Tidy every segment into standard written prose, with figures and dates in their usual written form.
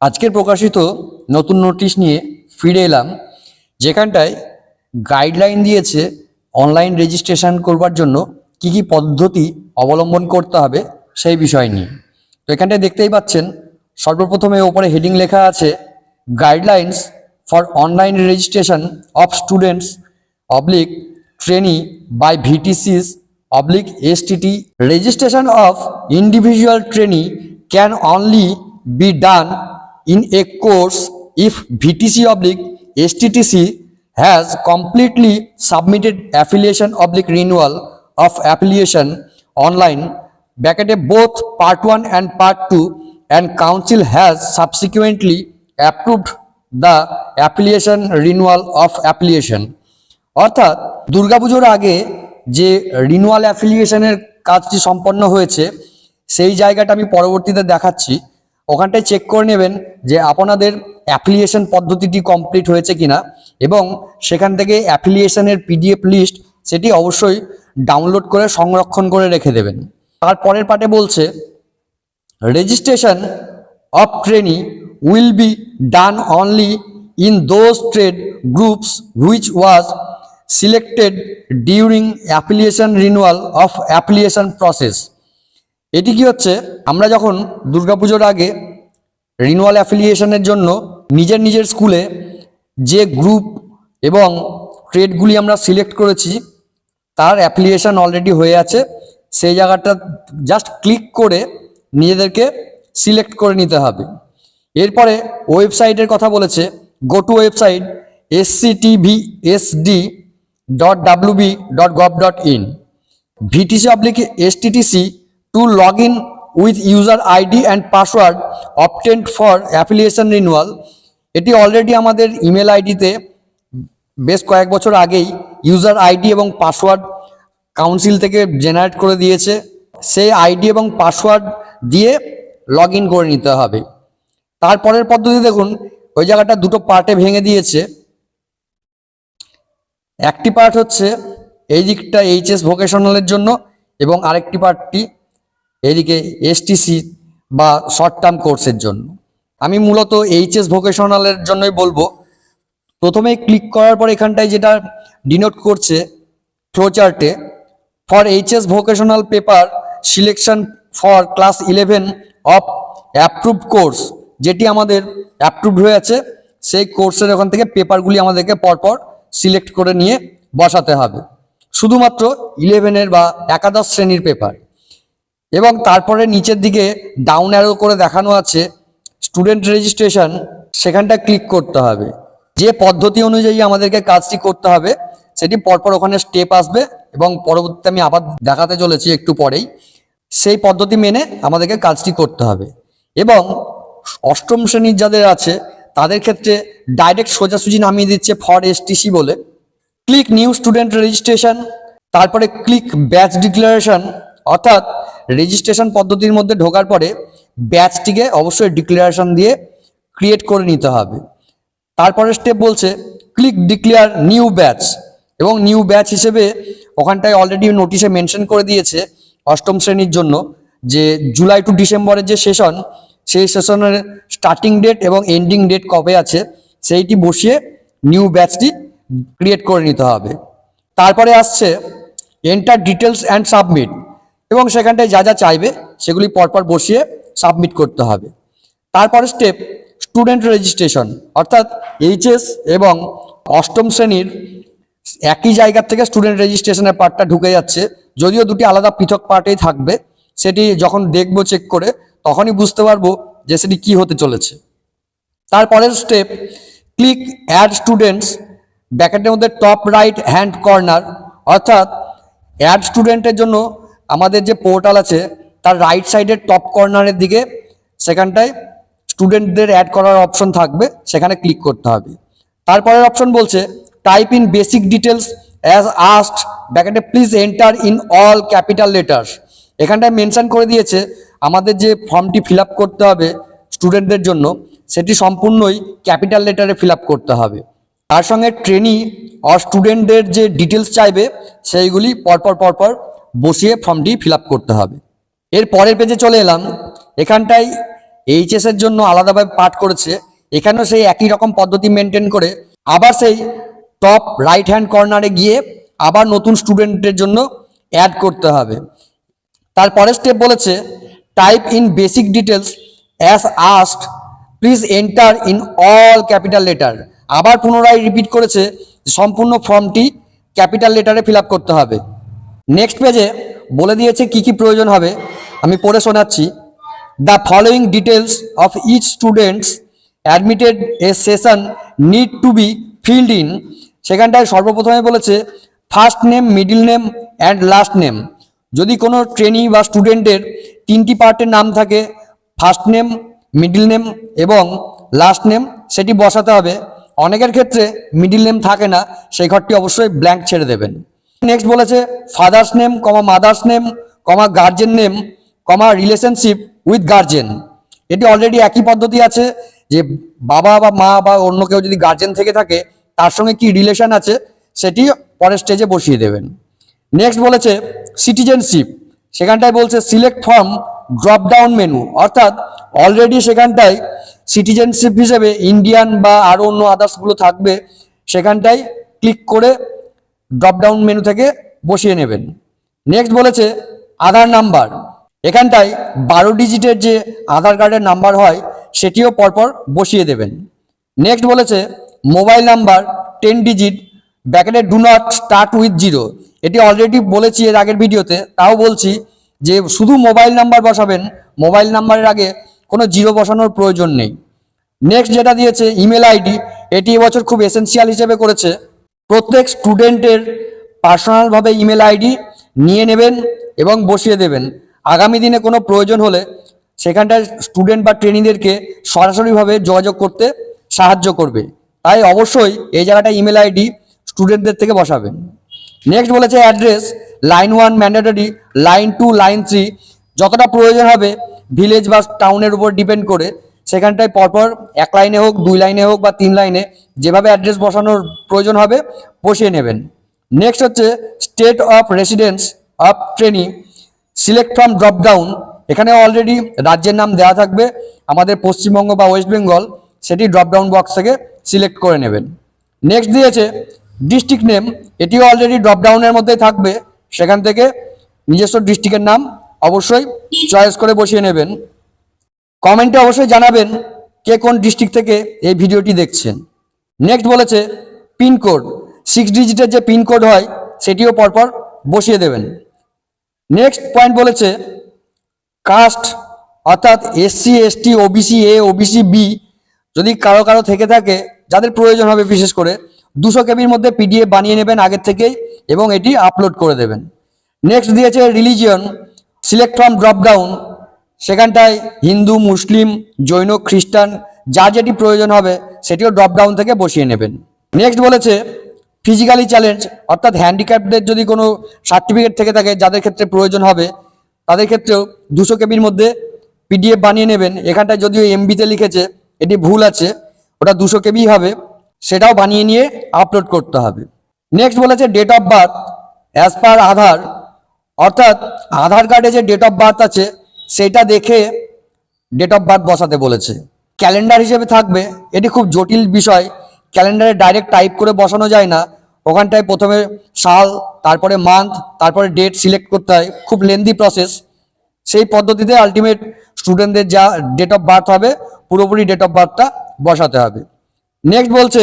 আজকের প্রকাশিত নতুন নোটিশ নিয়ে ফিরে এলাম, যেখানটায় গাইডলাইন দিয়েছে অনলাইন রেজিস্ট্রেশন করবার জন্য কি কি পদ্ধতি অবলম্বন করতে হবে সেই বিষয় নিয়ে। তো এখানটায় দেখতেই পাচ্ছেন, সর্বপ্রথমে ওপরে হেডিং লেখা আছে guidelines for online registration of students oblique trainee by VTCs oblique STT. Registration of individual trainee can only be done in a course if VTC oblique STTC has completely submitted affiliation oblique renewal of affiliation online both part 1 and part 2 and council has subsequently approved the affiliation renewal of affiliation। অর্থাৎ দুর্গাপুজোর আগে যে renewal অ্যাফিলিয়েশনের কাজটি সম্পন্ন হয়েছে সেই জায়গাটা আমি পরবর্তীতে দেখাচ্ছি। ওখানটায় চেক করে নেবেন যে আপনাদের অ্যাফিলিয়েশন পদ্ধতিটি কমপ্লিট হয়েছে কিনা, এবং সেখান থেকে অ্যাফিলিয়েশনের পিডিএফ লিস্ট সেটি অবশ্যই ডাউনলোড করে সংরক্ষণ করে রেখে দেবেন। তারপরের পার্টে বলছে registration of trainee will be done only in those trade groups which was selected during affiliation renewal of affiliation process. এটি কি হচ্ছে, আমরা যখন দুর্গাপুজোর আগে রিনুয়াল অ্যাফিলিয়েশনের জন্য নিজের স্কুলে যে গ্রুপ এবং ট্রেডগুলি আমরা সিলেক্ট করেছি তার অ্যাফিলিয়েশন অলরেডি হয়ে আছে, সেই জায়গাটা জাস্ট ক্লিক করে নিজেদেরকে সিলেক্ট করে নিতে হবে। এরপরে ওয়েবসাইটের কথা বলেছে, go to website sctvsd.wb.gov.in VTC oblique STTC to log in with user ID and password obtained for affiliation renewal। এটি অলরেডি আমাদের ইমেল আইডিতে বেশ কয়েক বছর আগেই ইউজার আইডি এবং পাসওয়ার্ড কাউন্সিল থেকে জেনারেট করে দিয়েছে। সেই আইডি এবং পাসওয়ার্ড দিয়ে লগ ইন করে নিতে হবে। তারপরের পদ্ধতি দেখুন, ওই জায়গাটা দুটো পার্টে ভেঙে দিয়েছে। একটি পার্ট হচ্ছে এই দিকটা এইচএস ভোকেশনালের জন্য, এবং আরেকটি পার্টটি এদিকে এসটিসি বা শর্ট টার্ম কোর্সের জন্য। আমি মূলত এইচএস ভোকেশনালের জন্যই বলবো। প্রথমে ক্লিক করার পর এখানটায় যেটা ডিনোট করছে ফ্লোচার্টে, for HS vocational paper selection for class 11 of approved course, যেটি আমাদের অ্যাপ্রুভড হয়ে আছে সেই কোর্সের ওখান থেকে পেপারগুলি আমাদেরকে পরপর সিলেক্ট করে নিয়ে বসাতে হবে, শুধুমাত্র 11-এর বা একাদশ শ্রেণীর পেপার। এবং তারপরে নিচের দিকে ডাউন অ্যারো করে দেখানো আছে স্টুডেন্ট রেজিস্ট্রেশন, সেখানটা ক্লিক করতে হবে। যে পদ্ধতি অনুযায়ী আমাদেরকে কাজটি করতে হবে সেটি পরপর ওখানে স্টেপ আসবে, এবং পরবর্তীতে আমি আবার দেখাতে চলেছি একটু পরেই। সেই পদ্ধতি মেনে আমাদেরকে কাজটি করতে হবে। এবং অষ্টম শ্রেণীর যাদের আছে তাদের ক্ষেত্রে ডাইরেক্ট সোজাসুজি নামিয়ে দিচ্ছে ফর এসটিসি বলে। ক্লিক নিউ স্টুডেন্ট রেজিস্ট্রেশন, তারপরে ক্লিক ব্যাচ ডিক্লারেশন, অর্থাৎ রেজিস্ট্রেশন পদ্ধতির মধ্যে ঢোকার পরে ব্যাচটিকে অবশ্যই ডিক্লারেশন দিয়ে ক্রিয়েট করে নিতে হবে। তারপরে স্টেপ বলছে ক্লিক ডিক্লেয়ার নিউ ব্যাচ, এবং নিউ ব্যাচ হিসেবে ওখানটায় অলরেডি নোটিশে মেনশন করে দিয়েছে অষ্টম শ্রেণীর জন্য যে জুলাই টু ডিসেম্বরের যে সেশন, সেই সেশনের স্টার্টিং ডেট এবং এন্ডিং ডেট কবে আছে সেইটি বসিয়ে নিউ ব্যাচটি ক্রিয়েট করে নিতে হবে। তারপরে আসছে এন্টার ডিটেলস অ্যান্ড সাবমিট, এবং সেখানটায় যা যা চাইবে সেগুলি পরপর বসিয়ে সাবমিট করতে হবে। তারপরে স্টেপ স্টুডেন্ট রেজিস্ট্রেশন, অর্থাৎ এইচএস এবং অষ্টম শ্রেণীর একই জায়গা থেকে স্টুডেন্ট রেজিস্ট্রেশনের পার্টটা ঢুকে যাচ্ছে, যদিও দুটি আলাদা পৃথক পার্টেই থাকবে। সেটি যখন দেখবো চেক করে তখনই বুঝতে পারবো যে সেটি কি হতে চলেছে। তারপরের স্টেপ ক্লিক অ্যাড স্টুডেন্টস, ব্র্যাকেটের মধ্যে টপ রাইট হ্যান্ড কর্নার, অর্থাৎ অ্যাড স্টুডেন্টের জন্য আমাদের যে পোর্টাল আছে তার রাইট সাইডের টপ কর্নারের দিকে সেখানটায় স্টুডেন্টদের অ্যাড করার অপশন থাকবে, সেখানে ক্লিক করতে হবে। তারপরের অপশন বলছে type in basic details as asked, ব্র্যাকেটে please enter in all capital letters. এখানটায় মেনশন করে দিয়েছে আমাদের যে ফর্মটি ফিল আপ করতে হবে স্টুডেন্টদের জন্য সেটি সম্পূর্ণই ক্যাপিটাল লেটারে ফিল আপ করতে হবে। তার সঙ্গে ট্রেনি আর স্টুডেন্টদের যে ডিটেলস চাইবে সেইগুলি পরপর বসিয়ে ফর্মটি ফিল আপ করতে হবে। এর পরের পেজে চলে এলাম, এখানটায় এইচএস এর জন্য আলাদাভাবে পাঠ করেছে, এখানেও সেই একই রকম পদ্ধতি মেনটেন করে আবার সেই টপ রাইট হ্যান্ড কর্নারে গিয়ে আবার নতুন স্টুডেন্টের জন্য অ্যাড করতে হবে। তারপরের স্টেপ বলেছে type in basic details as asked, please enter in all capital letter. আবার পুনরায় রিপিট করেছে সম্পূর্ণ ফর্মটি ক্যাপিটাল লেটারে ফিল আপ করতে হবে। নেক্সট পেজে বলে দিয়েছে কি কি প্রয়োজন হবে, আমি পড়ে শোনাচ্ছি। The following details of each students admitted a session need to be filled in. সেখানটায় সর্বপ্রথমে বলেছে first name, middle name and last name. যদি কোনো ট্রেনি বা স্টুডেন্টের তিনটি পার্টের নাম থাকে, ফার্স্ট নেম, মিডিল নেম এবং লাস্ট নেম, সেটি বসাতে হবে। অনেকের ক্ষেত্রে মিডিল নেম থাকে না, সেই ঘরটি অবশ্যই ব্ল্যাঙ্ক ছেড়ে দেবেন। নেক্সট বলেছে father's name, mother's name, guardian name, relationship with guardian. এটি অলরেডি একই পদ্ধতি আছে যে বাবা বা মা বা অন্য কেউ যদি গার্জেন থেকে থাকে তার সঙ্গে কি রিলেশন আছে সেটি পরের স্টেজে বসিয়ে দেবেন। নেক্সট বলেছে সিটিজেনশিপ, সেখানটায় বলছে select from drop down menu, অর্থাৎ অলরেডি সেখানটায় সিটিজেনশিপ হিসেবে ইন্ডিয়ান বা আরও অন্য আদার্সগুলো থাকবে, সেখানটায় ক্লিক করে ড্রপ ডাউন মেনু থেকে বসিয়ে নেবেন। নেক্সট বলেছে আধার নাম্বার, এখানটায় 12 ডিজিটের যে আধার কার্ডের নাম্বার হয় সেটিও পরপর বসিয়ে দেবেন। নেক্সট বলেছে মোবাইল নাম্বার 10 ডিজিট, ব্র্যাকেটে ডু নট স্টার্ট উইথ 0। এটি অলরেডি বলেছি এর আগের ভিডিওতে, তাও বলছি যে শুধু মোবাইল নাম্বার বসাবেন, মোবাইল নাম্বারের আগে কোনো 0 বসানোর প্রয়োজন নেই। নেক্সট যেটা দিয়েছে ইমেল আইডি, এটি এবছর খুব এসেন্সিয়াল হিসেবে করেছে। প্রত্যেক স্টুডেন্টের পার্সোনালভাবে ইমেল আইডি নিয়ে নেবেন এবং বসিয়ে দেবেন। আগামী দিনে কোনো প্রয়োজন হলে সেখানটায় স্টুডেন্ট বা ট্রেনিংদেরকে সরাসরিভাবে যোগাযোগ করতে সাহায্য করবে, তাই অবশ্যই এই জায়গাটা ইমেল আইডি স্টুডেন্টদের থেকে বসাবেন। নেক্সট বলেছে address, line 1 mandatory, line 2, line 3, যতটা প্রয়োজন হবে ভিলেজ বা টাউনের উপর ডিপেন্ড করে সেখানটায় পরপর 1 লাইনে হোক, 2 লাইনে হোক বা 3 লাইনে যেভাবে অ্যাড্রেস বসানোর প্রয়োজন হবে বসিয়ে নেবেন। নেক্সট হচ্ছে state of residence of trainee, select from drop down, এখানে অলরেডি রাজ্যের নাম দেওয়া থাকবে, আমাদের পশ্চিমবঙ্গ বা ওয়েস্ট বেঙ্গল, সেটি ড্রপ ডাউন বক্স থেকে সিলেক্ট করে নেবেন। নেক্সট দিয়েছে ডিস্ট্রিক্ট নেম, এটিও অলরেডি ড্রপ ডাউনের মধ্যেই থাকবে, সেখান থেকে নিজস্ব ডিস্ট্রিক্টের নাম অবশ্যই চয়েস করে বসিয়ে নেবেন। কমেন্টে অবশ্যই জানাবেন কে কোন ডিস্ট্রিক্ট থেকে এই ভিডিওটি দেখছেন। নেক্সট বলেছে পিনকোড, 6 ডিজিটের যে পিনকোড হয় সেটিও পরপর বসিয়ে দেবেন। নেক্সট পয়েন্ট বলেছে কাস্ট, অর্থাৎ SC, ST, OBC A, OBC B যদি কারো কারো থেকে থাকে, যাদের প্রয়োজন হবে বিশেষ করে, 200 কেবির মধ্যে পিডিএফ বানিয়ে নেবেন আগের থেকেই এবং এটি আপলোড করে দেবেন। নেক্সট দিয়েছে religion, select from drop down, সেখানটায় হিন্দু, মুসলিম, জৈন, খ্রিস্টান, যা যেটি প্রয়োজন হবে সেটিও ড্রপ ডাউন থেকে বসিয়ে নেবেন। নেক্সট বলেছে ফিজিক্যালি চ্যালেঞ্জ, অর্থাৎ হ্যান্ডিক্যাপদের যদি কোনো সার্টিফিকেট থেকে থাকে যাদের ক্ষেত্রে প্রয়োজন হবে তাদের ক্ষেত্রেও 200 কেবির মধ্যে পিডিএফ বানিয়ে নেবেন। এখানটায় যদিও এমবিতে লিখেছে, এটি ভুল আছে, ওটা 200 কেবি হবে, সেটাও বানিয়ে নিয়ে আপলোড করতে হবে। নেক্সট বলেছে date of birth as per Aadhaar, অর্থাৎ আধার কার্ডে যে ডেট অফ বার্থ আছে সেটা দেখে ডেট অফ বার্থ বসাতে বলেছে। ক্যালেন্ডার হিসেবে থাকবে, এটি খুব জটিল বিষয়, ক্যালেন্ডারে ডাইরেক্ট টাইপ করে বসানো যায় না, ওখানটায় প্রথমে সাল, তারপরে মান্থ, তারপরে ডেট সিলেক্ট করতে হয়, খুব লেন্দি প্রসেস। সেই পদ্ধতিতে আলটিমেট স্টুডেন্টদের যা ডেট অফ বার্থ হবে পুরোপুরি ডেট অফ বার্থটা বসাতে হবে। নেক্সট বলছে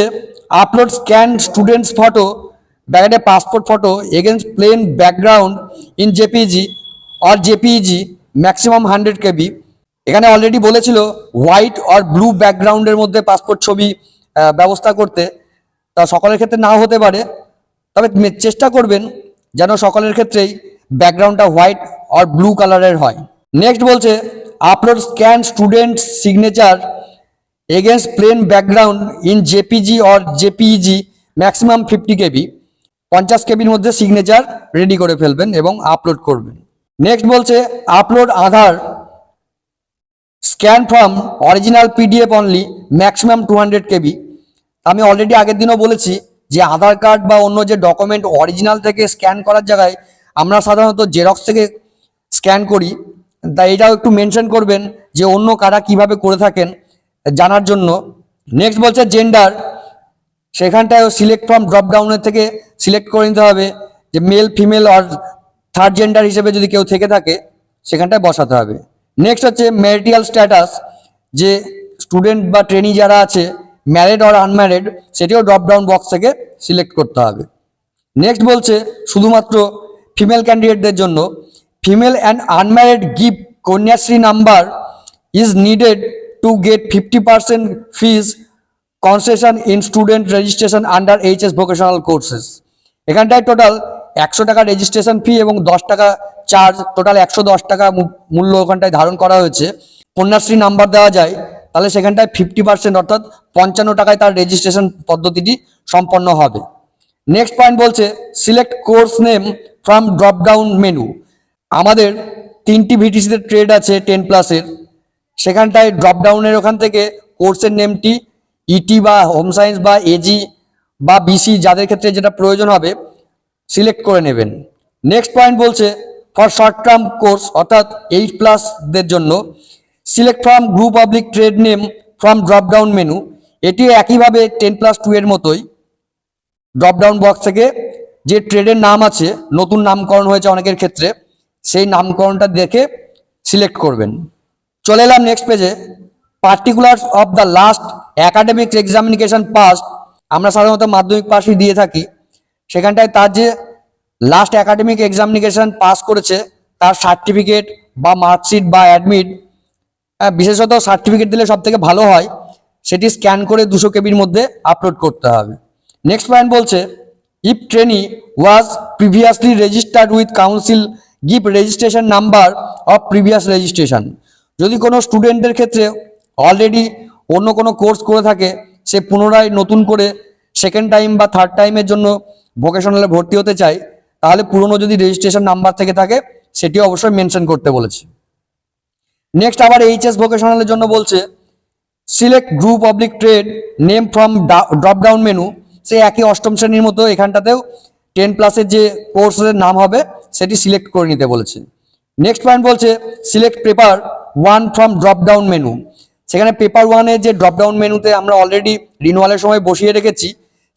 আপলোড স্ক্যান স্টুডেন্টস ফটো, ব্যাকেটে passport photo against plain background in JPG or JPEG, maximum 100 KB. এখানে অলরেডি বলেছিল হোয়াইট আর ব্লু ব্যাকগ্রাউন্ডের মধ্যে পাসপোর্ট ছবি ব্যবস্থা করতে, তা সকলের ক্ষেত্রে নাও হতে পারে, তবে চেষ্টা করবেন যেন সকলের ক্ষেত্রেই ব্যাকগ্রাউন্ডটা হোয়াইট আর ব্লু কালারের হয়। নেক্সট বলছে upload scan student signature against plain background in JPG or JPEG, maximum 50 KB, 50 কেবির মধ্যে সিগনেচার রেডি করে ফেলবেন এবং আপলোড করবেন। নেক্সট বলছে upload Aadhaar scan from original PDF only, maximum 200 কেবি। আমি অলরেডি আগের দিনও বলেছি যে আধার কার্ড বা অন্য যে ডকুমেন্ট অরিজিনাল থেকে স্ক্যান করার জায়গায় আমরা সাধারণত জেরক্স থেকে স্ক্যান করি, তাই এটাও একটু মেনশন করবেন যে অন্য কারা কিভাবে করে থাকেন জানার জন্য। নেক্সট বলছে জেন্ডার, সেখানটায় সিলেক্ট ফ্রম ড্রপ ডাউনের থেকে সিলেক্ট করে নিতে হবে যে মেল ফিমেল আর থার্ড জেন্ডার হিসেবে যদি কেউ থেকে থাকে সেখানটায় বসাতে হবে। নেক্সট হচ্ছে ম্যারিটাল স্ট্যাটাস, যে স্টুডেন্ট বা ট্রেনি যারা আছে ম্যারিড অর আনম্যারিড সেটিও ড্রপ ডাউন বক্স থেকে সিলেক্ট করতে হবে। নেক্সট বলছে শুধুমাত্র ফিমেল ক্যান্ডিডেটদের জন্য, female and unmarried give Kanyashree number is needed to get 50% fees concession in student registration under HS vocational courses. এখানটায় টোটাল 100 টাকা রেজিস্ট্রেশন ফি এবং 10 টাকা চার্জ, টোটাল 110 টাকা মূল্য ওখানটায় ধারণ করা হয়েছে। কন্যাশ্রী নাম্বার দেওয়া যায় তাহলে সেখানটায় 50% অর্থাৎ 55 টাকায় তার রেজিস্ট্রেশন পদ্ধতিটি সম্পন্ন হবে। নেক্সট পয়েন্ট বলছে select course name from drop down menu. আমাদের 3টি ভিটিসিতে ট্রেড আছে 10+এর, সেখানটায় ড্রপ ডাউনের ওখান থেকে কোর্সের নেমটি ইটি বা হোম সায়েন্স বা এজি বা বিসি যাদের ক্ষেত্রে যেটা প্রয়োজন হবে সিলেক্ট করে নেবেন। নেক্সট পয়েন্ট বলছে ফর শর্ট টার্ম কোর্স অর্থাৎ 8+দের জন্য select from group public trade name from drop down menu. এটিও একইভাবে 10+2 এর মতোই ড্রপ ডাউন বক্স থেকে যে ট্রেডের নাম আছে, নতুন নামকরণ হয়েছে অনেকের ক্ষেত্রে, সেই নামকরণটা দেখে সিলেক্ট করবেন। চলে এলাম নেক্সট পেজে, particulars of the last academic examination pass. আমরা সাধারণত মাধ্যমিক পাসই দিয়ে থাকি, সেখানটায় তার যে লাস্ট একাডেমিক এক্সামিনেশন পাস করেছে তার সার্টিফিকেট বা মার্কশিট বা অ্যাডমিট, বিশেষত সার্টিফিকেট দিলে সব থেকে ভালো হয়, সেটি স্ক্যান করে 200 কেবির মধ্যে আপলোড করতে হবে। নেক্সট পয়েন্ট বলছে if trainee was previously registered with council give registration number of previous registration. যদি কোনো স্টুডেন্টের ক্ষেত্রে অলরেডি অন্য কোনো কোর্স করে থাকে, সে পুনরায় নতুন করে সেকেন্ড টাইম বা থার্ড টাইমের জন্য ভোকেশনালে ভর্তি হতে চায়, তাহলে পুরনো যদি রেজিস্ট্রেশন নাম্বার থেকে থাকে সেটিও অবশ্যই মেনশন করতে বলেছে। নেক্সট আবার এইচএস ভোকেশনালের জন্য বলছে select group public trade name from drop down menu. সে একই অষ্টম শ্রেণীর মতো এখানটাতেও 10+এর যে কোর্সের নাম হবে সেটি সিলেক্ট করে নিতে বলেছে। নেক্সট পয়েন্ট বলছে select paper 1 from drop down menu. সেখানে পেপার 1-এর যে ড্রপ ডাউন মেনুতে আমরা অলরেডি রিনুয়ালের সময় বসিয়ে রেখেছি,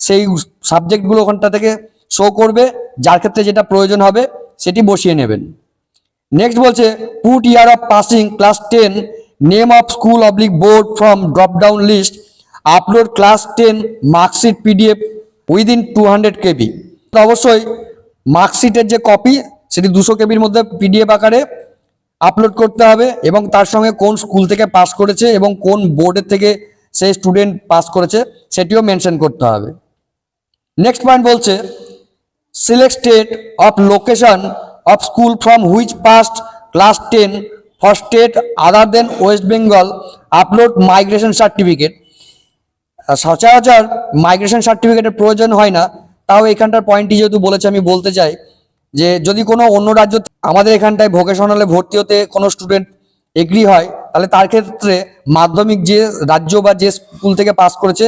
সেই সাবজেক্টগুলো ওখানটা থেকে শো করবে, যার ক্ষেত্রে যেটা প্রয়োজন হবে সেটি বসিয়ে নেবেন। নেক্সট বলছে put year of passing class 10 name of school oblique board from drop down list upload class 10 marksheet PDF within 200 KB. অবশ্যই মার্কশিটের যে কপি সেটি 200 কেবির মধ্যে পিডিএফ আকারে আপলোড করতে হবে এবং তার সঙ্গে কোন স্কুল থেকে পাস করেছে এবং কোন বোর্ডের থেকে সেই স্টুডেন্ট পাস করেছে সেটিও মেনশন করতে হবে। নেক্সট পয়েন্ট বলছে select state of location of school from which passed class 10 for state other than West Bengal upload migration certificate. সচরাচর মাইগ্রেশন সার্টিফিকেটের প্রয়োজন হয় না, তাও এখানটার পয়েন্টটি যেহেতু বলেছে আমি বলতে চাই যে যদি কোনো অন্য রাজ্য আমাদের এখানটায় ভোকেশনালে ভর্তি হতে কোনো স্টুডেন্ট এগ্রি হয়, তাহলে তার ক্ষেত্রে মাধ্যমিক যে রাজ্য বা যে স্কুল থেকে পাস করেছে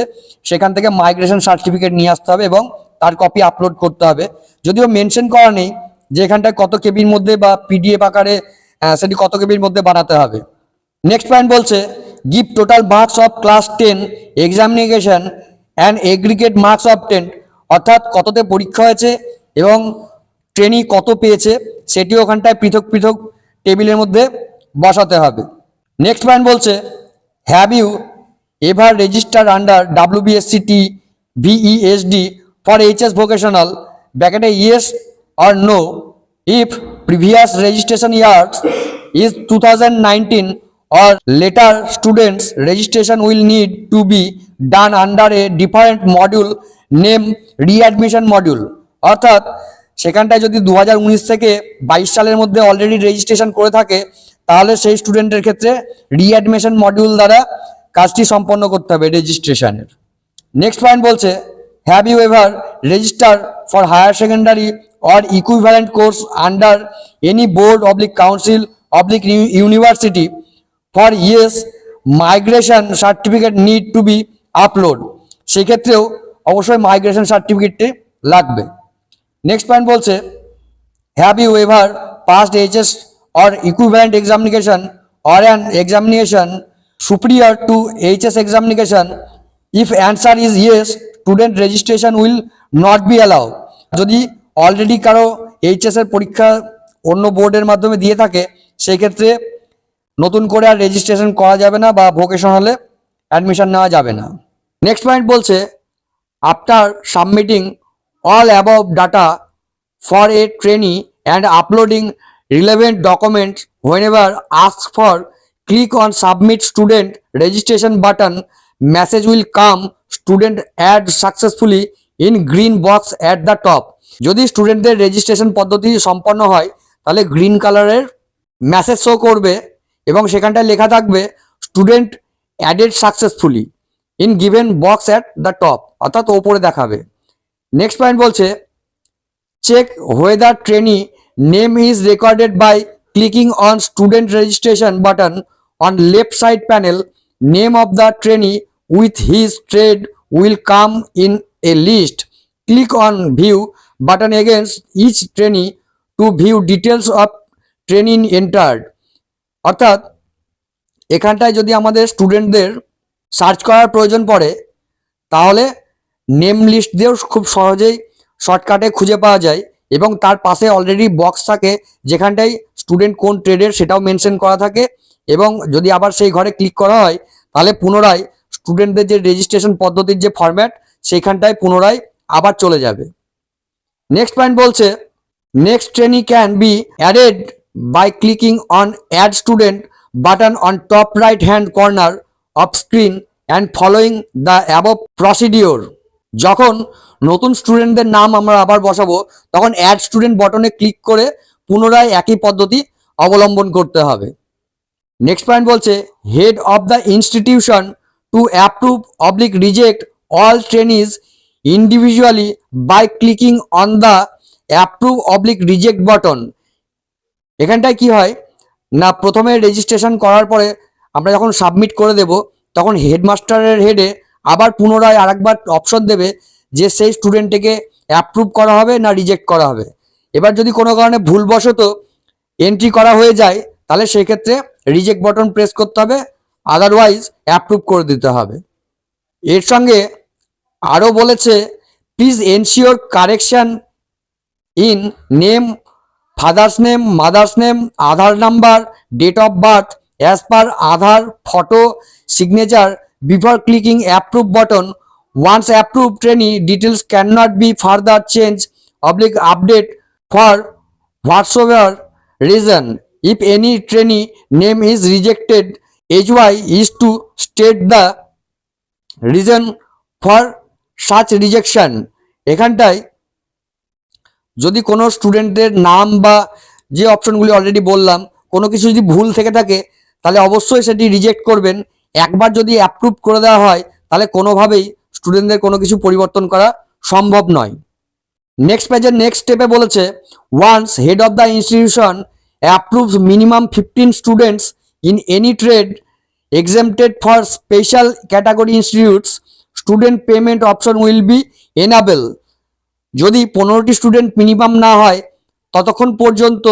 সেখান থেকে মাইগ্রেশন সার্টিফিকেট নিয়ে আসতে হবে এবং তার কপি আপলোড করতে হবে। যদিও মেনশন করা নেই যে এখানটায় কত কেবির মধ্যে বা পিডিএফ আকারে সেটি কত কেবির মধ্যে বানাতে হবে। নেক্সট পয়েন্ট বলছে give total marks of class 10 examination and aggregate marks of 10, অর্থাৎ কততে পরীক্ষা হয়েছে এবং ট্রেনি কত পেয়েছে সেটিও ওখানটায় পৃথক পৃথক টেবিলের মধ্যে বসাতে হবে। নেক্সট পয়েন্ট বলছে have you ever register under WBSCT VESD for HS vocational ব্র্যাকেটে yes or no if previous registration years is 2019 or later students registration will need to be done under a different module name readmission module। অর্থাৎ সেখানটায় যদি 2019 থেকে 22 সালের মধ্যে already registration করে থাকে তাহলে সেই স্টুডেন্টের ক্ষেত্রে রিঅ্যাডমিশন মডিউল দ্বারা কাজটি সম্পন্ন করতে হবে রেজিস্ট্রেশনের। নেক্সট পয়েন্ট বলছে have you ever register for higher secondary or equivalent course under any board oblique council oblique university for yes migration certificate need to be upload. সেক্ষেত্রেও অবশ্যই মাইগ্রেশন সার্টিফিকেটটি লাগবে। নেক্সট পয়েন্ট বলছে have you ever passed HS or equivalent examination or an examination superior to HS examination? If answer is yes, student registration will not be allowed. যদি already কারো HS এর পরীক্ষা অন্য বোর্ডের মাধ্যমে দিয়ে থাকে সেই ক্ষেত্রে নতুন করে আর রেজিস্ট্রেশন করা যাবে না বা ভোকেশনালে অ্যাডমিশন নেওয়া যাবে না। নেক্সট পয়েন্ট বলছে after submitting all above data for a trainee and uploading relevant documents whenever asked for, click on submit student registration button. Message will come student add successfully in green box at the top. যদি স্টুডেন্টদের registration পদ্ধতি সম্পন্ন হয় তাহলে green কালারের message show করবে এবং সেখানটায় লেখা থাকবে student added successfully in given box at the top, অর্থাৎ ওপরে দেখাবে। নেক্সট পয়েন্ট বলছে check whether trainee name is recorded by clicking on student registration button on left side panel. Name of the trainee with his trade will come in a list. Click on view button against each trainee to view details of trainee entered. অর্থাৎ এখানটায় যদি আমাদের স্টুডেন্টদের search করার প্রয়োজন পড়ে তাহলে name list দিয়েও খুব সহজেই শর্টকাটে খুঁজে পাওয়া যায় এবং তার পাশে অলরেডি বক্স থাকে যেখানটায় স্টুডেন্ট কোন ট্রেডের সেটাও মেনশন করা থাকে এবং যদি আবার সেই ঘরে ক্লিক করা হয় তাহলে পুনরায় স্টুডেন্টদের যে রেজিস্ট্রেশন পদ্ধতির যে ফরম্যাট সেইখানটায় পুনরায় আবার চলে যাবে। নেক্সট পয়েন্ট বলছে next trainee can be added by clicking on add student button on top right hand corner of screen and following the above procedure. যখন নতুন স্টুডেন্টদের নাম আমরা আবার বসাবো তখন অ্যাড স্টুডেন্ট বটনে ক্লিক করে পুনরায় একই পদ্ধতি অবলম্বন করতে হবে। নেক্সট পয়েন্ট বলছে head of the institution to approve oblique reject all trainees individually by clicking on the approve oblique reject button. এখানটায় কি হয় না প্রথমে রেজিস্ট্রেশন করার পরে আমরা যখন সাবমিট করে দেব তখন হেডমাস্টারের হেডে আবার পুনরায় আরেকবার অপশন দেবে যে সেই স্টুডেন্টটিকে অ্যাপ্রুভ করা হবে না রিজেক্ট করা হবে। এবার যদি কোনো কারণে ভুলবশত এন্ট্রি করা হয়ে যায় তাহলে সেই ক্ষেত্রে রিজেক্ট বটন প্রেস করতে হবে, আদারওয়াইজ অ্যাপ্রুভ করে দিতে হবে। এর সঙ্গে আরও বলেছে please ensure correction in name, father's name, mother's name, Aadhaar number, date of birth as per Aadhaar, photo, signature before clicking approve button. Once approved, trainee details cannot be further changed oblique update for whatsoever reason. If any trainee name is rejected, HY is to state the reason for such rejection. এখানটায় যদি কোনো স্টুডেন্টের নাম বা যে অপশনগুলি already বললাম কোনো কিছু যদি ভুল থেকে থাকে তাহলে অবশ্যই সেটি রিজেক্ট করবেন। একবার যদি অ্যাপ্রুভ করে দেওয়া হয় তাহলে কোনোভাবেই স্টুডেন্টদের কোনো কিছু পরিবর্তন করা সম্ভব নয়। নেক্সট পেজের নেক্সট স্টেপে বলেছে once head of the institution approves minimum 15 students in any trade exempted for special category institutes, student payment option will be enabled. যদি 15টি স্টুডেন্ট মিনিমাম না হয় ততক্ষণ পর্যন্ত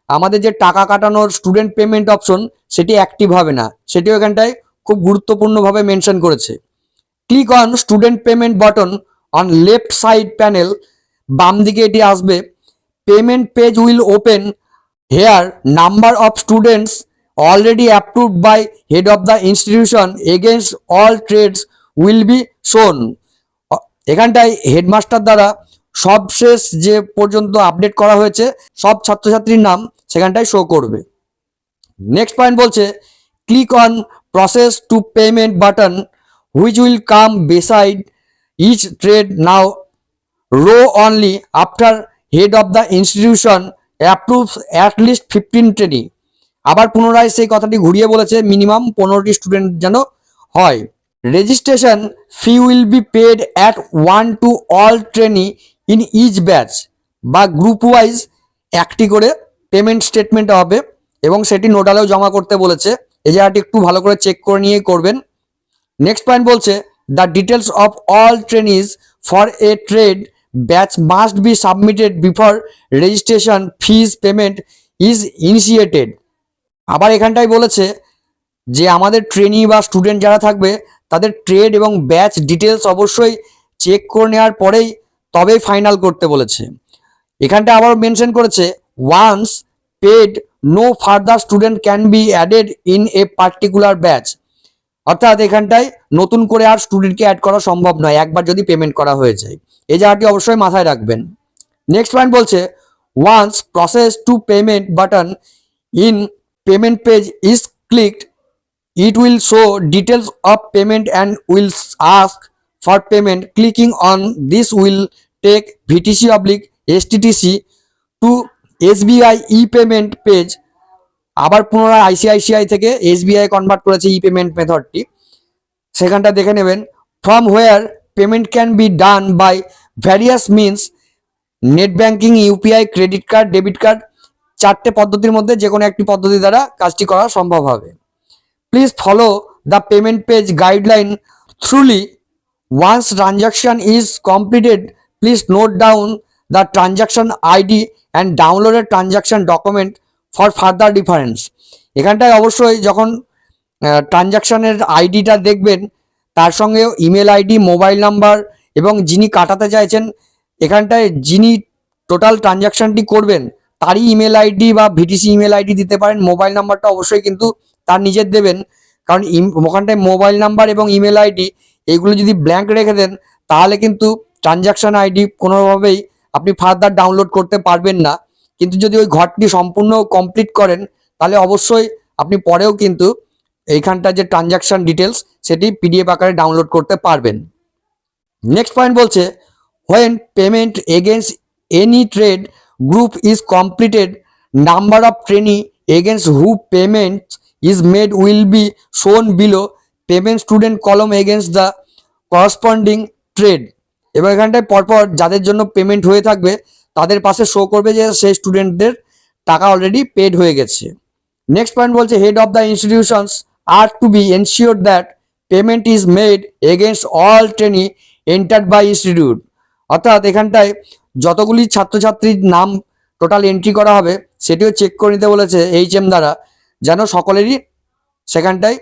আমাদের যে টাকা কাটানোর স্টুডেন্ট পেমেন্ট অপশন সেটি অ্যাক্টিভ হবে না, সেটিও এখানটায় খুব গুরুত্বপূর্ণভাবে মেনশন করেছে। Click on student payment button on left side panel, বাম দিকে এটি আসবে। Payment page will open here number of students already approved by head of the institution against all trades will be shown. এখানটায় headmaster দ্বারা সবশেষ যে পর্যন্ত update করা হয়েছে সব ছাত্রছাত্রীর নাম সেখানটায় শো করবে। নেক্সট পয়েন্ট বলছে click on process to payment button which will come beside each trade now row only after head of the institution approves at least 15 trainee. আবার পুনরায় সেই কথাটি ঘুরিয়ে বলেছে মিনিমাম 15টি স্টুডেন্ট যেন হয়। Registration fee will be paid at 1 to all trainee in each batch বা group wise একটি করে পেমেন্ট স্টেটমেন্ট হবে এবং সেটি নোটালেও জমা করতে বলেছে। এই জায়গাটি একটু ভালো করে চেক করে নিয়ে করবেন। নেক্সট পয়েন্ট বলছে the details of all trainees for a trade batch must be submitted before registration fees payment is initiated. আবার এখানটাই বলেছে যে আমাদের ট্রেনি বা স্টুডেন্ট যারা থাকবে তাদের ট্রেড এবং ব্যাচ ডিটেলস অবশ্যই চেক করে নেওয়ার পরেই তবেই ফাইনাল করতে বলেছে। এখানটা আবার মেনশন করেছে once paid no further student can be added in a particular batch. অর্থাৎ এখানটায় নতুন করে আর স্টুডেন্টকে অ্যাড করা সম্ভব নয় একবার যদি পেমেন্ট করা হয়ে যায়। এই জায়গাটি অবশ্যই মাথায় রাখবেন। নেক্সট পয়েন্ট বলছে once process to payment button in payment page is clicked it will show details of payment and will ask for payment. Clicking on this will take VTC/STTC to SBI e-payment page. আবার পুনরায় ICICI থেকে SBI convert করেছে ই payment মেথডটি, সেখানটা দেখে নেবেন। From where payment can be done by various means, net banking, UPI, credit card, debit card, চারটে পদ্ধতির মধ্যে যে কোনো একটি পদ্ধতি দ্বারা কাজটি করা সম্ভব হবে। Please follow the payment page guideline thoroughly. Once transaction is completed, please note down the transaction ID and download a transaction document for further reference. এখানটায় অবশ্যই যখন ট্রানজাকশনের আইডিটা দেখবেন তার সঙ্গে ইমেল আইডি, মোবাইল নাম্বার এবং যিনি কাটাতে চাইছেন এখানটায় যিনি টোটাল ট্রানজাকশনটি করবেন তারই ইমেল আইডি বা ভিটিসি ইমেল আইডি দিতে পারেন। মোবাইল নাম্বারটা অবশ্যই কিন্তু তার নিজের দেবেন, কারণ ওখানটায় মোবাইল নাম্বার এবং ইমেল আইডি এইগুলো যদি ব্ল্যাঙ্ক রেখে দেন তাহলে কিন্তু ট্রানজাকশন আইডি কোনোভাবেই আপনি ফার্দার ডাউনলোড করতে পারবেন না। কিন্তু যদি ওই ঘরটি সম্পূর্ণ কমপ্লিট করেন তাহলে অবশ্যই আপনি পরেও কিন্তু এইখানটা যে ট্রানজাকশন ডিটেলস সেটি পিডিএফ আকারে ডাউনলোড করতে পারবেন। নেক্সট পয়েন্ট বলছে when payment against any trade group is completed, number of trainee against who payment is made will be shown below payment student column against the corresponding trade. এবার এখানটায় পরপর যাদের জন্য payment হয়ে থাকবে তাদের পাশে শো করবে যে সেই স্টুডেন্টদের টাকা অলরেডি পেড হয়ে গেছে। নেক্সট পয়েন্ট বলছে head of the institutions are to be ensure that payment is made against all trainee entered by institute. অর্থাৎ এখানটায় যতগুলি ছাত্রছাত্রীর নাম টোটাল এন্ট্রি করা হবে সেটিও চেক করে নিতে বলেছে HM দ্বারা, যেন সকলেরই সেখানটায়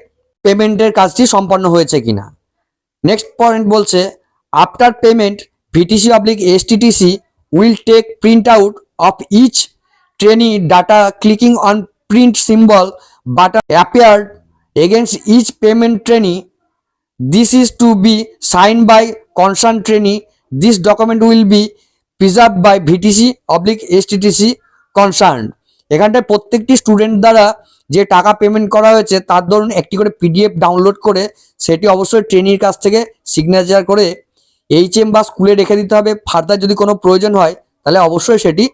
পেমেন্টের কাজটি সম্পন্ন হয়েছে কিনা। নেক্সট পয়েন্ট বলছে after payment VTC/STTC will take print out of each trainee data clicking on print symbol button appeared against each payment trainee. This is to be signed by concerned trainee. This document will be preserved by VTC/STTC concerned. এখানটায় প্রত্যেকটি student দ্বারা যে টাকা payment করা হয়েছে তার ধরুন একটি করে পিডিএফ ডাউনলোড করে সেটি অবশ্যই ট্রেনির কাছ থেকে সিগনেচার করে HM বা স্কুলে রেখে দিতে হবে। ফার্দার যদি কোনো প্রয়োজন হয় তাহলে অবশ্যই সেটি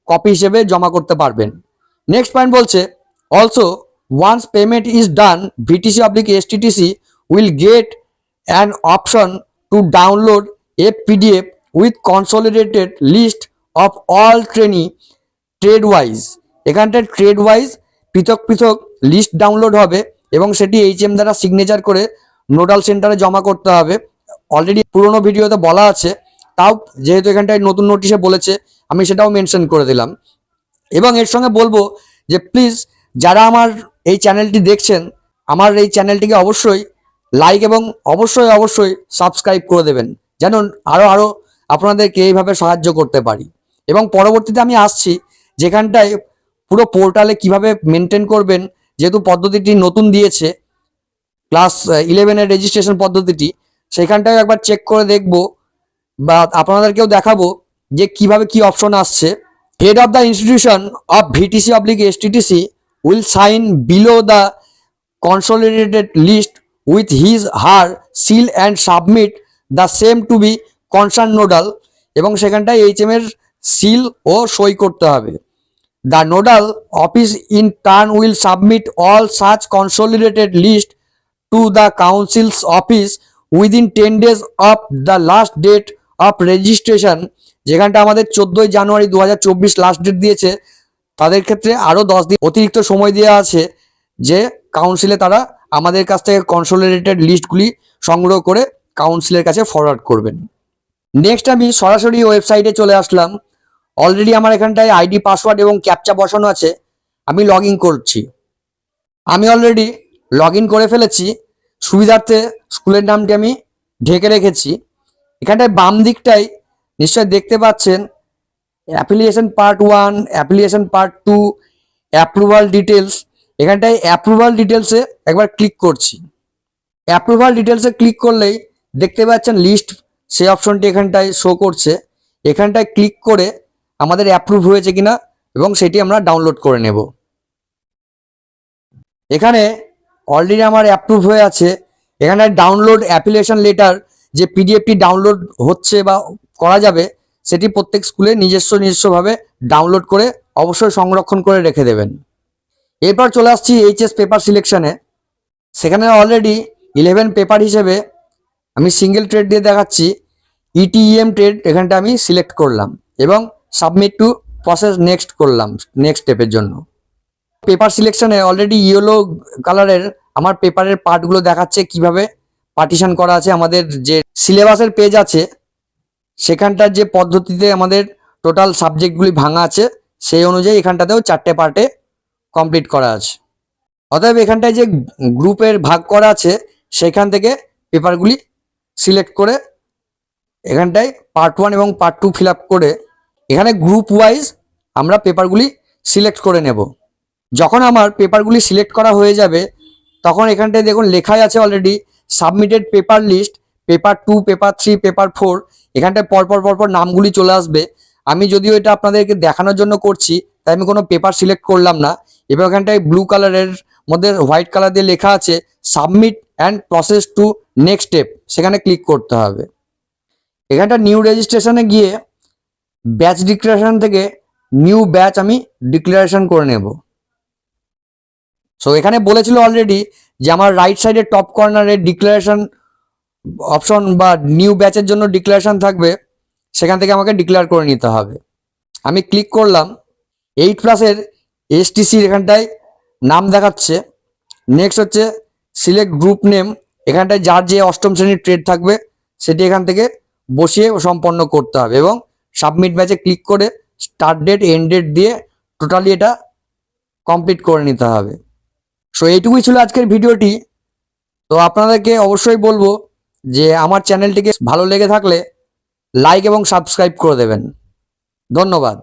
কপি হিসেবে জমা করতে পারবেন। নেক্সট পয়েন্ট বলছে also once payment is done VTC/STTC will get an option to download a PDF with consolidated list of all trainee trade wise. এখানটায় ট্রেড ওয়াইজ পৃথক পৃথক লিস্ট ডাউনলোড হবে এবং সেটি HM দ্বারা সিগনেচার করে নোডাল সেন্টারে জমা করতে হবে। অলরেডি পুরোনো ভিডিওতে বলা আছে, তাও যেহেতু এখানটায় নতুন নোটিশে বলেছে আমি সেটাও মেনশন করে দিলাম। এবং এর সঙ্গে বলবো যে প্লিজ যারা আমার এই চ্যানেলটি দেখছেন আমার এই চ্যানেলটিকে অবশ্যই লাইক এবং অবশ্যই সাবস্ক্রাইব করে দেবেন, যেন আরও আপনাদেরকে এইভাবে সাহায্য করতে পারি। এবং পরবর্তীতে আমি আসছি যেখানটায় পুরো পোর্টালে কিভাবে মেনটেন করবেন, যেহেতু পদ্ধতিটি নতুন দিয়েছে ক্লাস 11-এর রেজিস্ট্রেশন পদ্ধতিটি, সেখানটায় একবার চেক করে দেখব বা আপনাদেরকেও দেখাবো যে কিভাবে কি অপশন আসছে। Head of the institution of VTC/STTC will sign below the consolidated list with his her seal and submit the same to be concerned nodal, এবং সেখানটায় HM এর সিল ও সই করতে হবে। The nodal office in turn will submit all such consolidated list to the council's office within 10 days of the last date of registration. যেখানটা আমাদের 14 জানুয়ারি 2024 last date দিয়েছে, তাদের ক্ষেত্রে আরও 10 দিন অতিরিক্ত সময় দেওয়া আছে যে কাউন্সিলে তারা আমাদের কাছ থেকে কনসোলিডেটেড লিস্টগুলি সংগ্রহ করে কাউন্সিলের কাছে ফরওয়ার্ড করবেন। নেক্সট আমি সরাসরি ওয়েবসাইটে চলে আসলাম। অলরেডি আমার এখানটায় আইডি, পাসওয়ার্ড এবং ক্যাপচা বসানো আছে, আমি লগ ইন করছি। আমি অলরেডি লগ ইন করে ফেলেছি, সুবিধার্থে স্কুলের নামটি আমি ঢেকে রেখেছি। এখানটায় বাম দিকটাই নিশ্চয় দেখতে পাচ্ছেন application part 1, application part 2, approval details. এখানটায় অ্যাপ্রুভাল ডিটেলসে একবার ক্লিক করছি। অ্যাপ্রুভাল ডিটেলসে ক্লিক করলেই দেখতে পাচ্ছেন লিস্ট, সেই অপশনটি এখানটায় শো করছে। এখানটায় ক্লিক করে আমাদের অ্যাপ্রুভ হয়েছে কিনা এবং সেটি আমরা ডাউনলোড করে নেব। এখানে অলরেডি আমার অ্যাপ্রুভ হয়ে আছে। এখানে ডাউনলোড অ্যাপ্লিকেশন লেটার, যে পিডিএফটি ডাউনলোড হচ্ছে বা করা যাবে, সেটি প্রত্যেক স্কুলে নিজস্বভাবে ডাউনলোড করে অবশ্যই সংরক্ষণ করে রেখে দেবেন। এরপর চলে আসছি এইচএস পেপার সিলেকশনে। সেখানে অলরেডি 11 পেপার হিসেবে আমি সিঙ্গেল ট্রেড দিয়ে দেখাচ্ছি, ইটিএম ট্রেড এখানটা আমি সিলেক্ট করলাম এবং সাবমিট টু প্রসেস নেক্সট করলাম নেক্সট স্টেপের জন্য। পেপার সিলেকশনে অলরেডি ইয়েলো কালারের আমার পেপারের পার্টগুলো দেখাচ্ছে কিভাবে পার্টিশন করা আছে। আমাদের যে সিলেবাসের পেজ আছে সেখানটার যে পদ্ধতিতে আমাদের টোটাল সাবজেক্টগুলি ভাঙা আছে সেই অনুযায়ী এখানটাতেও 4টে পার্টে কমপ্লিট করা আছে। অতএব এখানটায় যে গ্রুপের ভাগ করা আছে সেখান থেকে পেপারগুলি সিলেক্ট করে এখানটায় পার্ট 1 এবং পার্ট 2 ফিল আপ করে এখানে গ্রুপ ওয়াইজ আমরা পেপারগুলি সিলেক্ট করে নেব। যখন আমার পেপারগুলি সিলেক্ট করা হয়ে যাবে তখন এখানটায় দেখুন লেখাই আছে already submitted paper list, paper 2, paper 3, paper 4। এখানটায় পরপর নামগুলি চলে আসবে। আমি যদিও এটা আপনাদেরকে দেখানোর জন্য করছি তাই আমি কোনো পেপার সিলেক্ট করলাম না। এবার এখানটায় ব্লু কালারের মধ্যে হোয়াইট কালার দিয়ে লেখা আছে submit and process to next step, সেখানে ক্লিক করতে হবে। এখানটা নিউ রেজিস্ট্রেশনে গিয়ে ব্যাচ ডিক্লারেশন থেকে নিউ ব্যাচ আমি ডিক্লারেশন করে নেব। সো এখানে বলেছিল অলরেডি যে আমার রাইট সাইডের টপ কর্নারে ডিক্লারেশন অপশন বা নিউ ব্যাচের জন্য ডিক্লারেশন থাকবে, সেখান থেকে আমাকে ডিক্লেয়ার করে নিতে হবে। আমি ক্লিক করলাম, 8+ এসটিসির এখানটায় নাম দেখাচ্ছে। নেক্সট হচ্ছে সিলেক্ট গ্রুপ নেম, এখানটায় যার যে 8ম শ্রেণীর ট্রেড থাকবে সেটি এখান থেকে বসিয়ে সম্পন্ন করতে হবে এবং সাবমিট ব্যাচে ক্লিক করে স্টার্ট ডেট এন্ড ডেট দিয়ে টোটালি এটা কমপ্লিট করে নিতে হবে। সো এইটুকুই ছিল আজকের ভিডিওটি। তো আপনাদেরকে অবশ্যই বলবো যে আমার চ্যানেলটিকে ভালো লেগে থাকলে লাইক এবং সাবস্ক্রাইব করে দেবেন। ধন্যবাদ।